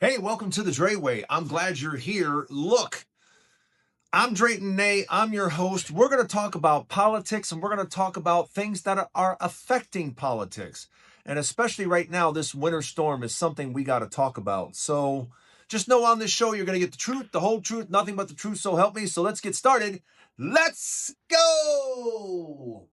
Hey, welcome to the Dreway. I'm glad you're here. Look, I'm Drayton Nay. I'm your host. We're going to talk about politics and we're going to talk about things that are affecting politics. And especially right now, this winter storm is something we got to talk about. So just know on this show, you're going to get the truth, the whole truth, nothing but the truth. So help me. So let's get started. Let's go.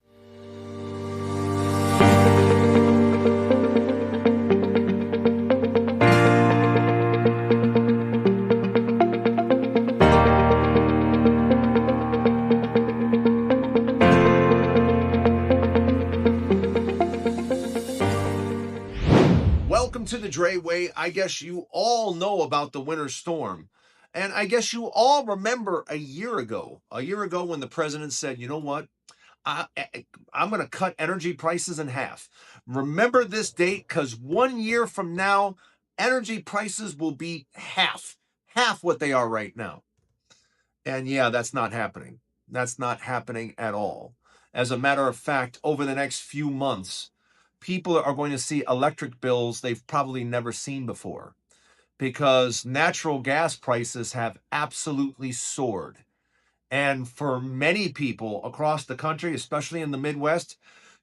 Welcome to the Dreway. I guess you all know about the winter storm. And I guess you all remember a year ago when the president said, you know what? I, I'm going to cut energy prices in half. Remember this date because 1 year from now, energy prices will be half what they are right now. And yeah, that's not happening. That's not happening at all. As a matter of fact, over the next few months, people are going to see electric bills they've probably never seen before because natural gas prices have absolutely soared. And for many people across the country, especially in the Midwest,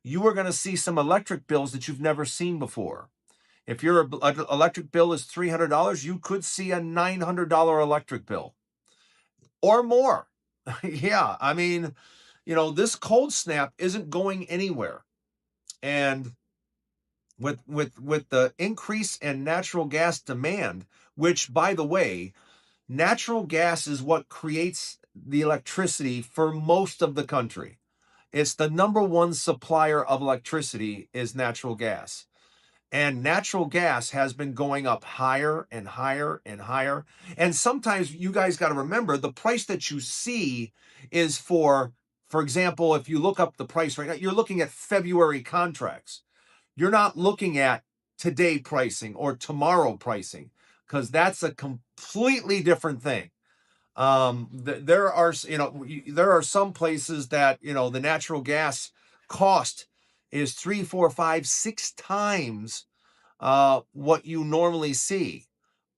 you are going to see some electric bills that you've never seen before. If your electric bill is $300, you could see a $900 electric bill or more. Yeah, I mean, this cold snap isn't going anywhere. And with the increase in natural gas demand, which by the way, natural gas is what creates the electricity for most of the country. It's the number one supplier of electricity is natural gas. And natural gas has been going up higher and higher and higher. And sometimes you guys got to remember the price that you see is for example, if you look up the price right now, you're looking at February contracts. You're not looking at today pricing or tomorrow pricing because that's a completely different thing. There are, there are some places that, the natural gas cost is three, four, five, six times what you normally see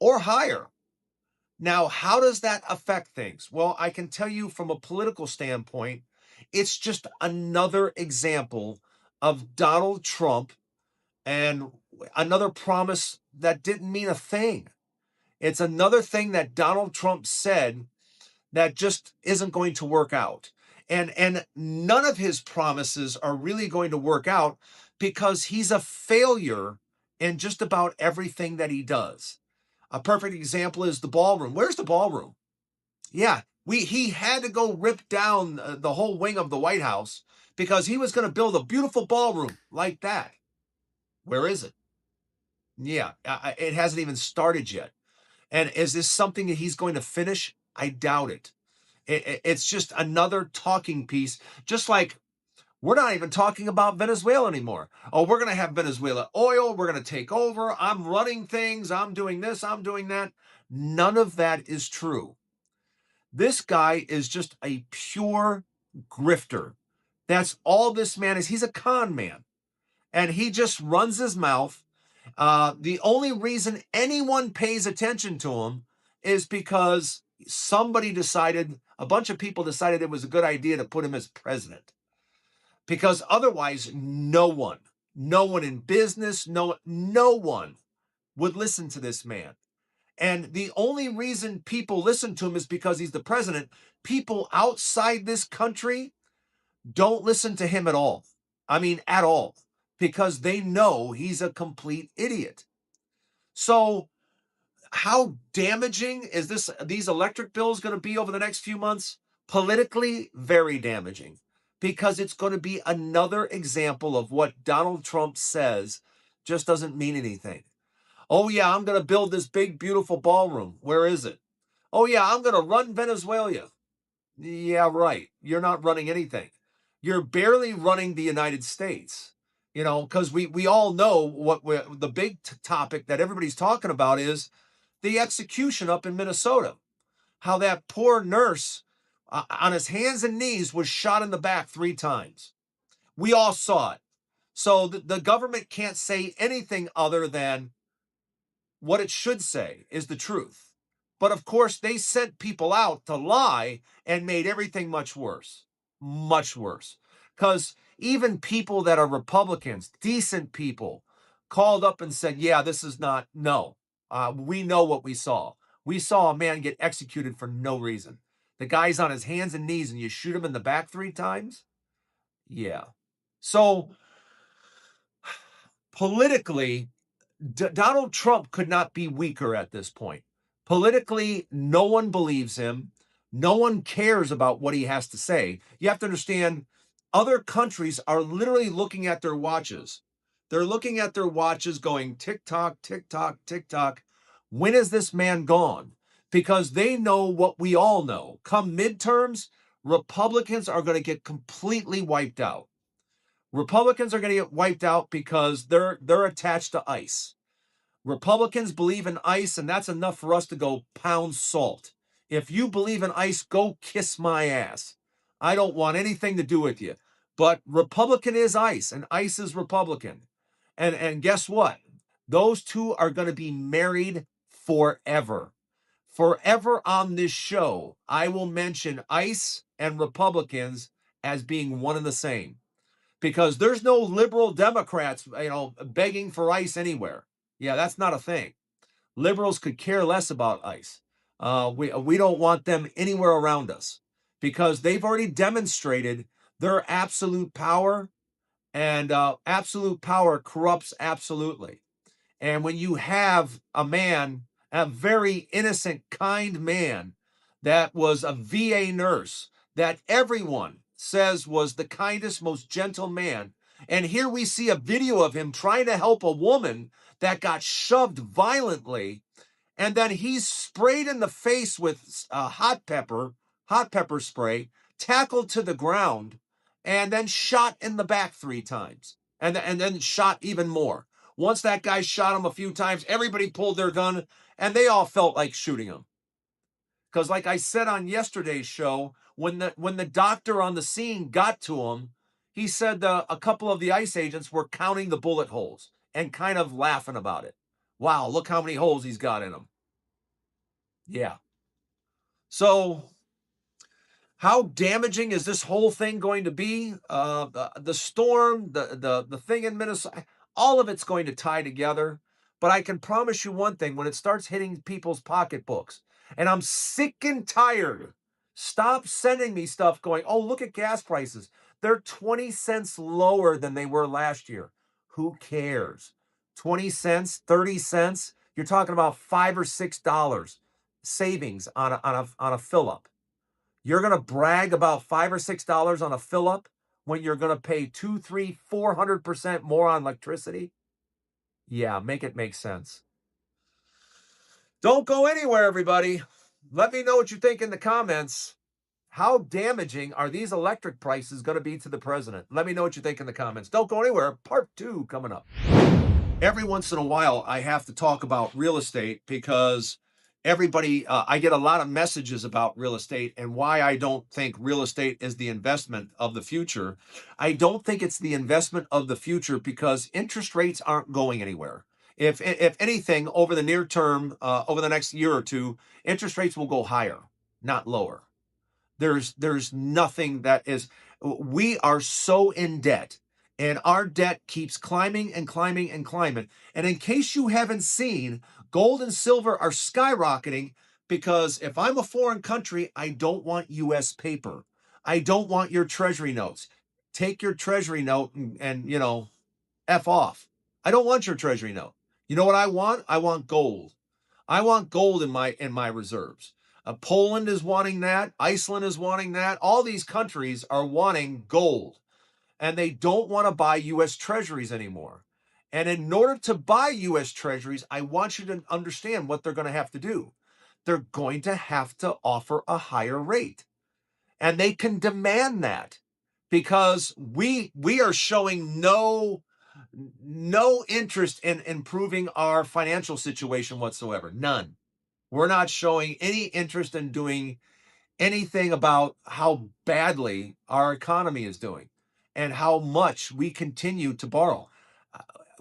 or higher. Now, how does that affect things? Well, I can tell you from a political standpoint, it's just another example of Donald Trump and another promise that didn't mean a thing. It's another thing that Donald Trump said that just isn't going to work out. And none of his promises are really going to work out because he's a failure in just about everything that he does. A perfect example is the ballroom. Where's the ballroom? Yeah, he had to go rip down the whole wing of the White House because he was going to build a beautiful ballroom like that. Where is it? Yeah, it hasn't even started yet. And is this something that he's going to finish? I doubt it. It's just another talking piece, just like we're not even talking about Venezuela anymore. Oh, we're going to have Venezuela oil. We're going to take over. I'm running things. I'm doing this. I'm doing that. None of that is true. This guy is just a pure grifter. That's all this man is. He's a con man and he just runs his mouth. The only reason anyone pays attention to him is because a bunch of people decided it was a good idea to put him as president. Because otherwise, no one in business, no one would listen to this man. And the only reason people listen to him is because he's the president. People outside this country don't listen to him at all. I mean, at all, because they know he's a complete idiot. So, how damaging is these electric bills going to be over the next few months? Politically, very damaging because it's going to be another example of what Donald Trump says just doesn't mean anything. Oh, yeah, I'm going to build this big, beautiful ballroom. Where is it? Oh, yeah, I'm going to run Venezuela. Yeah, right. You're not running anything. You're barely running the United States. Because we all know the big topic that everybody's talking about is the execution up in Minnesota. How that poor nurse on his hands and knees was shot in the back 3 times. We all saw it. So the government can't say anything other than what it should say is the truth. But of course, they sent people out to lie and made everything much worse. Much worse. Because even people that are Republicans, decent people, called up and said, yeah, this is not, no. We know what we saw. We saw a man get executed for no reason. The guy's on his hands and knees and you shoot him in the back 3 times? Yeah. So politically, Donald Trump could not be weaker at this point. Politically, no one believes him. No one cares about what he has to say. You have to understand, other countries are literally looking at their watches. They're looking at their watches going tick tock, tick tock, tick tock. When is this man gone? Because they know what we all know. Come midterms, Republicans are going to get completely wiped out. Republicans are going to get wiped out because they're attached to ICE. Republicans believe in ICE, and that's enough for us to go pound salt. If you believe in ICE, go kiss my ass. I don't want anything to do with you. But Republican is ICE, and ICE is Republican. And guess what? Those two are going to be married forever. Forever on this show, I will mention ICE and Republicans as being one and the same. Because there's no liberal Democrats, begging for ICE anywhere. Yeah, that's not a thing. Liberals could care less about ICE. We don't want them anywhere around us because they've already demonstrated their absolute power, and absolute power corrupts absolutely. And when you have a man, a very innocent, kind man that was a VA nurse, that everyone says was the kindest, most gentle man, and here we see a video of him trying to help a woman that got shoved violently, and then he's sprayed in the face with hot pepper spray, tackled to the ground, and then shot in the back 3 times, and then shot even more. Once that guy shot him a few times, everybody pulled their gun, and they all felt like shooting him. Because like I said on yesterday's show, when the doctor on the scene got to him, he said a couple of the ICE agents were counting the bullet holes and kind of laughing about it. Wow, look how many holes he's got in him. Yeah. So how damaging is this whole thing going to be? The storm, the thing in Minnesota, all of it's going to tie together. But I can promise you one thing: when it starts hitting people's pocketbooks, and I'm sick and tired. Stop sending me stuff going, oh, look at gas prices. They're 20 cents lower than they were last year. Who cares? 20 cents, 30 cents. You're talking about $5 or $6 savings on a fill up. You're going to brag about $5 or $6 on a fill up when you're going to pay 2, 3, 400% more on electricity? Yeah, make it make sense. Don't go anywhere, everybody. Let me know what you think in the comments. How damaging are these electric prices going to be to the president? Let me know what you think in the comments. Don't go anywhere. Part 2 coming up. Every once in a while, I have to talk about real estate because I get a lot of messages about real estate and why I don't think real estate is the investment of the future. I don't think it's the investment of the future because interest rates aren't going anywhere. If anything, over the near term, over the next year or two, interest rates will go higher, not lower. There's nothing that is. We are so in debt, and our debt keeps climbing and climbing and climbing. And in case you haven't seen, gold and silver are skyrocketing because if I'm a foreign country, I don't want US paper. I don't want your treasury notes. Take your treasury note and F off. I don't want your treasury note. You know what I want? I want gold. I want gold in my reserves. Poland is wanting that. Iceland is wanting that. All these countries are wanting gold, and they don't want to buy U.S. treasuries anymore. And in order to buy U.S. treasuries, I want you to understand what they're going to have to do. They're going to have to offer a higher rate, and they can demand that because we are showing no interest in improving our financial situation whatsoever. None. We're not showing any interest in doing anything about how badly our economy is doing and how much we continue to borrow.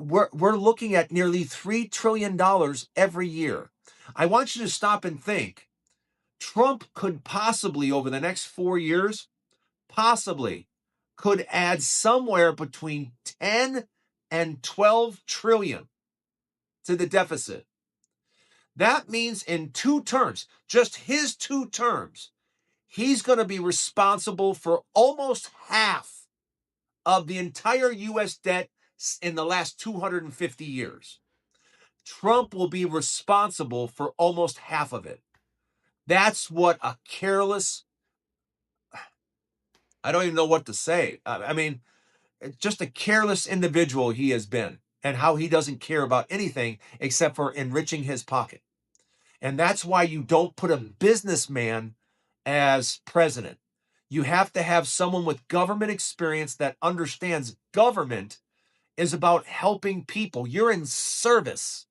we're looking at nearly $3 trillion every year. I want you to stop and think. Trump could possibly, over the next 4 years, possibly could add somewhere between 10 and 12 trillion to the deficit. That means in 2 terms, just his 2 terms, he's going to be responsible for almost half of the entire U.S. debt in the last 250 years. Trump will be responsible for almost half of it. That's what a careless, I don't even know what to say. I mean, just a careless individual he has been, and how he doesn't care about anything except for enriching his pocket. And that's why you don't put a businessman as president. You have to have someone with government experience that understands government is about helping people. You're in service.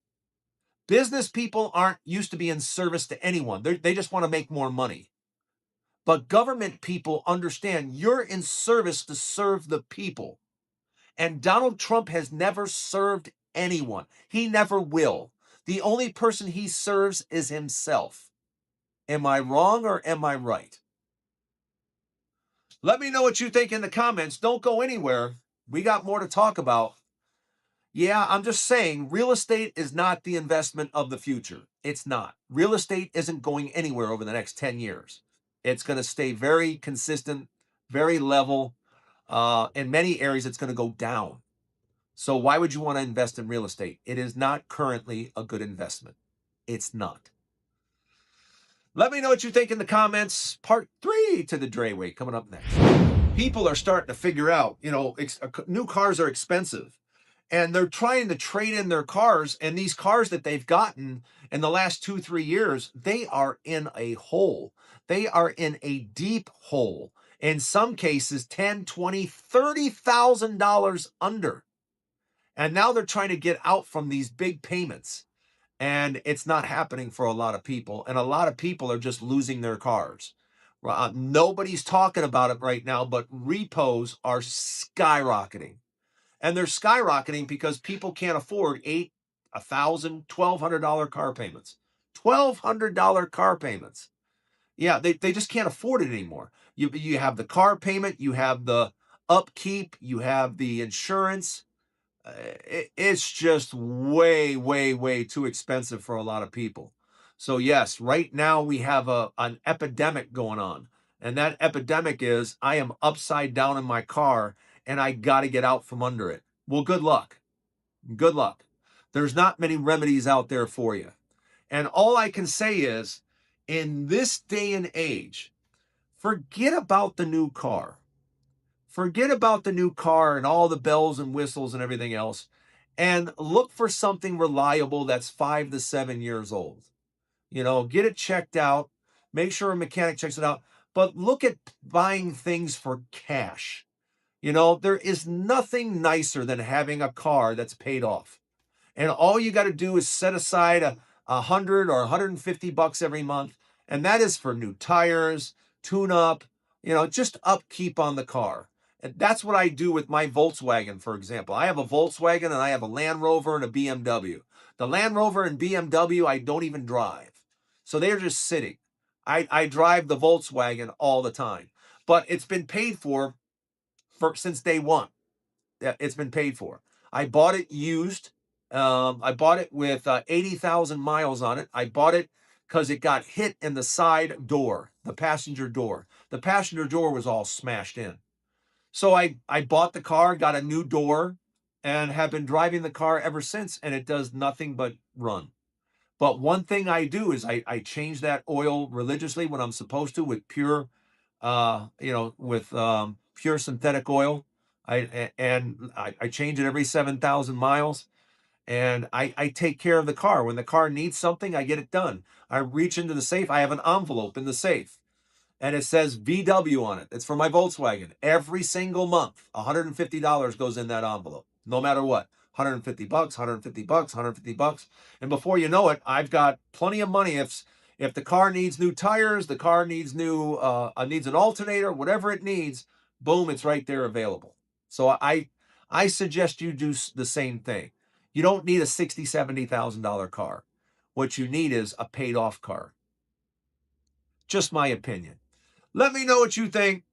Business people aren't used to be in service to anyone. They just want to make more money. But government people understand you're in service to serve the people. And Donald Trump has never served anyone. He never will. The only person he serves is himself. Am I wrong or am I right? Let me know what you think in the comments. Don't go anywhere. We got more to talk about. Yeah, I'm just saying real estate is not the investment of the future. It's not. Real estate isn't going anywhere over the next 10 years. It's going to stay very consistent, very level. In many areas, it's going to go down. So why would you want to invest in real estate? It is not currently a good investment. It's not. Let me know what you think in the comments. Part 3 to the Dreway coming up next. People are starting to figure out, new cars are expensive. And they're trying to trade in their cars. And these cars that they've gotten in the last 2-3 years, they are in a hole. They are in a deep hole. In some cases, $10,000, $20,000, $30,000 under. And now they're trying to get out from these big payments. And it's not happening for a lot of people. And a lot of people are just losing their cars. Nobody's talking about it right now, but repos are skyrocketing. And they're skyrocketing because people can't afford $8,000, $1,000, $1,200 car payments. $1,200 car payments. Yeah, they just can't afford it anymore. You have the car payment, you have the upkeep, you have the insurance. It's just way, way, way too expensive for a lot of people. So yes, right now we have an epidemic going on. And that epidemic is I am upside down in my car and I got to get out from under it. Well, good luck. Good luck. There's not many remedies out there for you. And all I can say is in this day and age, forget about the new car. Forget about the new car and all the bells and whistles and everything else, and look for something reliable that's 5 to 7 years old. Get it checked out. Make sure a mechanic checks it out. But look at buying things for cash. There is nothing nicer than having a car that's paid off. And all you got to do is set aside $100 or $150 every month. And that is for new tires, tune up, just upkeep on the car. And that's what I do with my Volkswagen, for example. I have a Volkswagen and I have a Land Rover and a BMW. The Land Rover and BMW, I don't even drive. So they're just sitting. I drive the Volkswagen all the time. But it's been paid for since day one. It's been paid for. I bought it used. I bought it with 80,000 miles on it. I bought it because it got hit in the side door, the passenger door. The passenger door was all smashed in. So I bought the car, got a new door, and have been driving the car ever since, and it does nothing but run. But one thing I do is I change that oil religiously when I'm supposed to with pure, pure synthetic oil. I change it every 7,000 miles, and I take care of the car. When the car needs something, I get it done. I reach into the safe. I have an envelope in the safe, and it says VW on it. It's for my Volkswagen. Every single month, $150 goes in that envelope, no matter what. $150, $150, $150. And before you know it, I've got plenty of money. If the car needs new tires, the car needs needs an alternator, whatever it needs, boom, it's right there available. So I suggest you do the same thing. You don't need a $60,000, $70,000 car. What you need is a paid off car. Just my opinion. Let me know what you think.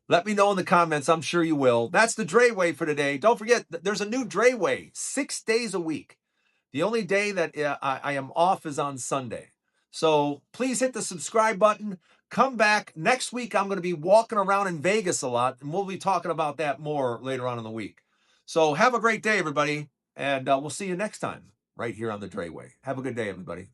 Let me know in the comments. I'm sure you will. That's the Dreway for today. Don't forget, there's a new Dreway 6 days a week. The only day that I am off is on Sunday. So please hit the subscribe button. Come back. Next week, I'm going to be walking around in Vegas a lot, and we'll be talking about that more later on in the week. So have a great day, everybody, and we'll see you next time right here on the Dreway. Have a good day, everybody.